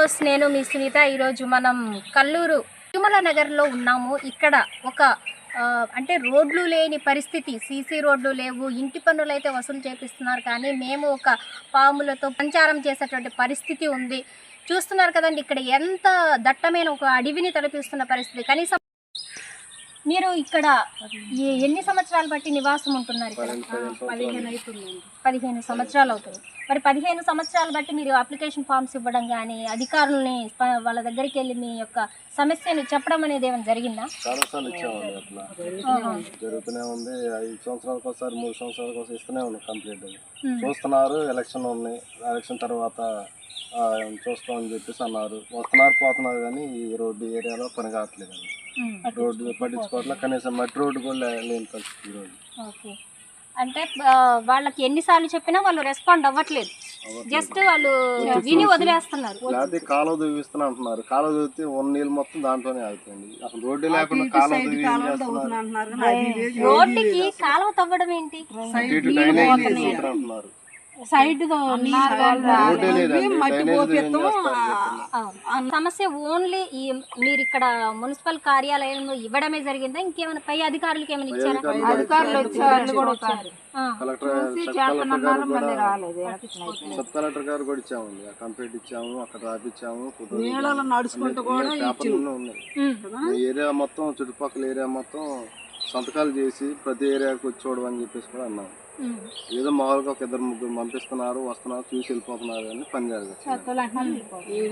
Viewers, నేను మీ సునీత. ఈరోజు మనం కల్లూరు తిరుమల నగర్లో ఉన్నాము. ఇక్కడ ఒక అంటే రోడ్లు లేని పరిస్థితి, సీసీ రోడ్లు లేవు, ఇంటి పన్నులు అయితే వసూలు చేపిస్తున్నారు, కానీ మేము ఒక పాములతో సంచారం చేసేటువంటి పరిస్థితి ఉంది. చూస్తున్నారు కదండి, ఇక్కడ ఎంత దట్టమైన ఒక అడవిని తలపిస్తున్న పరిస్థితి. కనీసం మీరు ఇక్కడ ఎన్ని సంవత్సరాలు బట్టి నివాసం ఉంటున్నారు? ఇక్కడ 15 సంవత్సరాలు అవుతుంది. మరి 15 సంవత్సరాలు బట్టి మీరు అప్లికేషన్ ఫామ్స్ ఇవ్వడం కానీ, అధికారులని వాళ్ళ దగ్గరికి వెళ్ళి మీ యొక్క సమస్యను చెప్పడం అనేది ఏమైనా జరిగిందా? చాలాసార్లు ఇచ్చామండి. అట్లా జరుగుతూనే ఉంది. 5 సంవత్సరాలకు ఒకసారి 3 సంవత్సరాలకు ఒకసారి ఇస్తూనే ఉన్నాం. కంప్లీట్ చూస్తున్నారు. ఎలక్షన్ ఉన్నాయి, ఎలక్షన్ తర్వాత చూస్తామని చెప్పేసి అన్నారు. వస్తున్నారు పోతున్నారు, కానీ ఈ రోడ్డు ఏరియాలో పని కావట్లేదండి. రోడ్డు పట్టించుకోవట్లేదు. కనీసం మట్టి రోడ్డు కూడా లేని పరిస్థితి ఈరోజు. ఓకే, అంటే వాళ్ళకి ఎన్నిసార్లు చెప్పినా వాళ్ళు రెస్పాండ్ అవ్వట్లేదు, జస్ట్ వాళ్ళు విని వదిలేస్తున్నారు. లేకపోతే కాలువ దువ్విస్తున్నా అంటున్నారు. కాలువ దువ్వితే ఉన్న నీళ్ళు మొత్తం దాంట్లోనే ఆగుతుంది. అసలు రోడ్డు లేకుండా కాలువ దువ్వి రోడ్డుకి కాలువ తవ్వడం ఏంటి? అంటున్నారు. సమస్య ఓన్లీ మీరు ఇక్కడ మున్సిపల్ కార్యాలయంలో ఇవ్వడమే జరిగిందా? ఇంకేమైనా పై అధికారులకి ఏమైనా ఇచ్చారా? సబ్ కలెక్టర్ గారు కూడా ఇచ్చామండి. కంప్లీట్ ఇచ్చాము, అక్కడ రాపిచ్చాము. ఏరియా మొత్తం, చుట్టుపక్కల ఏరియా మొత్తం సంతకాలు చేసి ప్రతి ఏరియాకి వచ్చి చూడమని చెప్పేసి కూడా అన్నాము. ఏదో మామూలుగా ఒక 2-3 పంపిస్తున్నారు, వస్తున్నారు, చూసి వెళ్ళిపోతున్నారు, అని పని జరగదు.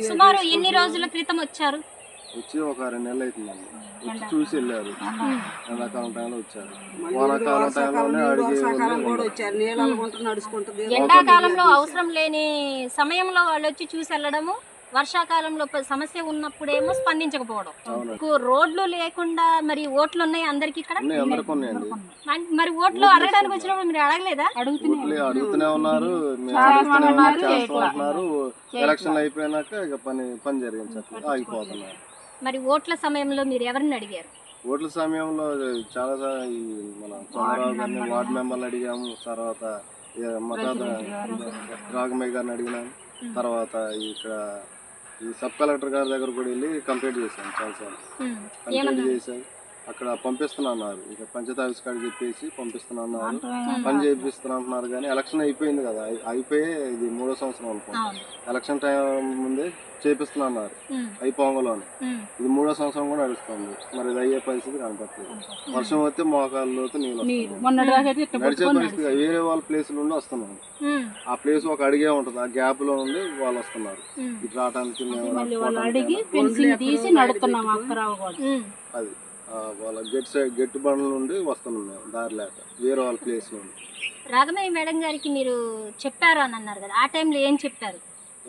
సుమారు ఎన్ని రోజుల క్రితం వచ్చారు? వచ్చి ఒక 2 నెలలు అవుతుందండి. వచ్చి చూసి వెళ్ళారు. ఎండాకాలం టైంలో వచ్చారు. వానాకాలం టైంలోనే అడిగి ఎండాకాలంలో అవసరం లేని సమయంలో వాళ్ళు వచ్చి చూసి వెళ్ళడము, వర్షాకాలంలో సమస్య ఉన్నప్పుడేమో స్పందించకపోవడం. రోడ్లు లేకుండా మరి ఓట్లు ఉన్నాయి అందరికి ఇక్కడ. మరి ఓట్లు అడగడానికి వచ్చినప్పుడు మీరు అడగలేదా? అడుగుతూనే ఉన్నారు. ఎలక్షన్ అయిపోయినాక ఇక పని జరిగించారు, ఆగిపోతున్నారు. మరి ఓట్ల సమయంలో మీరు ఎవరిని అడిగారు? ఓట్ల సమయంలో చాలా మన చంద్రబాబు గారిని, వార్డు మెంబర్లు అడిగాము. తర్వాత రాఘమయ్య గారిని అడిగినాము. తర్వాత ఇక్కడ ఈ సబ్ కలెక్టర్ గారి దగ్గర కూడా వెళ్ళి కంప్లైంట్ చేశాను చాలాసార్లు. కంప్లైంట్ చేశాను. అక్కడ పంపిస్తున్నారు. ఇక పంచాయతీ ఆఫీస్ కాడికి చెప్పేసి పంపిస్తున్నారు, పని చేపిస్తున్నా అంటున్నారు. కానీ ఎలక్షన్ అయిపోయింది కదా, అయిపోయి ఇది 3వ సంవత్సరం అనుకోండి. ఎలక్షన్ టైం ముందే చేపిస్తున్నారు అయిపోంగలోనే. ఇది 3వ సంవత్సరం కూడా నడుస్తుంది. మరి ఇది అయ్యే పరిస్థితి కనపట్లేదు. వర్షం వస్తే మోకాళ్ళతో నీళ్ళు నడిచే పరిస్థితి. వేరే వాళ్ళ ప్లేస్ నుండి వస్తున్నారు. ఆ ప్లేస్ ఒక అడిగే ఉంటుంది, ఆ గ్యాప్ లో నుండి వాళ్ళు వస్తున్నారు. ఇటు రావడానికి అది వాళ్ళ గెట్టు బండ్ల నుండి వస్తున్నాం, దారి లేక వేరే వాళ్ళ ప్లేస్ నుండి. రాఘమయ్య మేడం గారికి మీరు చెప్పారు అని అన్నారు కదా, ఆ టైంలో ఏం చెప్పారు?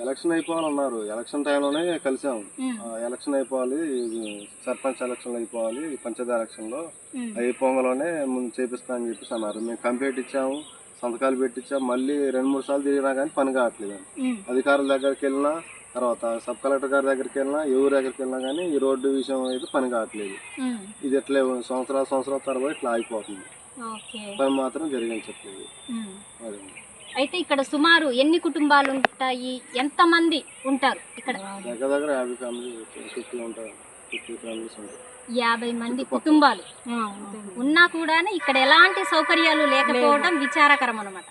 ఎలక్షన్ అయిపోవాలన్నారు. ఎలక్షన్ టైంలోనే కలిసాము. ఎలక్షన్ అయిపోవాలి, సర్పంచ్ ఎలక్షన్లు అయిపోవాలి, పంచాయతీ ఎలక్షన్లో అయిపోగానే ముందు చేపిస్తా అని చెప్పేసి అన్నారు. మేము కంప్లైంట్ ఇచ్చాము, సంతకాలు పెట్టించాము. మళ్ళీ 2-3 సార్లు తిరిగినా కానీ పని కావట్లేదు. అధికారుల దగ్గరికి వెళ్ళినా, తర్వాత సబ్ కలెక్టర్ గారి దగ్గరికి వెళ్ళినా, ఎవరి దగ్గరికి వెళ్ళినా కానీ ఈ రోడ్డు విషయం అయితే పని కావట్లేదు. ఇది ఎట్లా సంవత్సరాల తర్వాత ఇట్లా ఆగిపోతుంది. పని మాత్రం జరిగింది చెప్పలేదు. అయితే ఇక్కడ సుమారు ఎన్ని కుటుంబాలు ఉంటాయి, ఎంత మంది ఉంటారు ఇక్కడ? దగ్గర 50 ఫ్యామిలీస్, 50 ఉంటాయి, 50 ఫ్యామిలీస్ ఉంటాయి. 50 మంది కుటుంబాలు ఉన్నా కూడా ఇక్కడ ఎలాంటి సౌకర్యాలు లేకపోవడం విచారకరం అన్నమాట.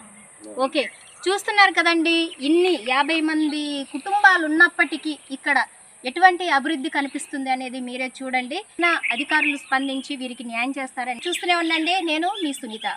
ఓకే, చూస్తున్నారు కదండి, ఇన్ని 50 మంది కుటుంబాలు ఉన్నప్పటికీ ఇక్కడ ఎటువంటి అభివృద్ధి కనిపిస్తుంది అనేది మీరే చూడండి. అధికారులు స్పందించి వీరికి న్యాయం చేస్తారని చూస్తూనే ఉండండి. నేను మీ సునీత.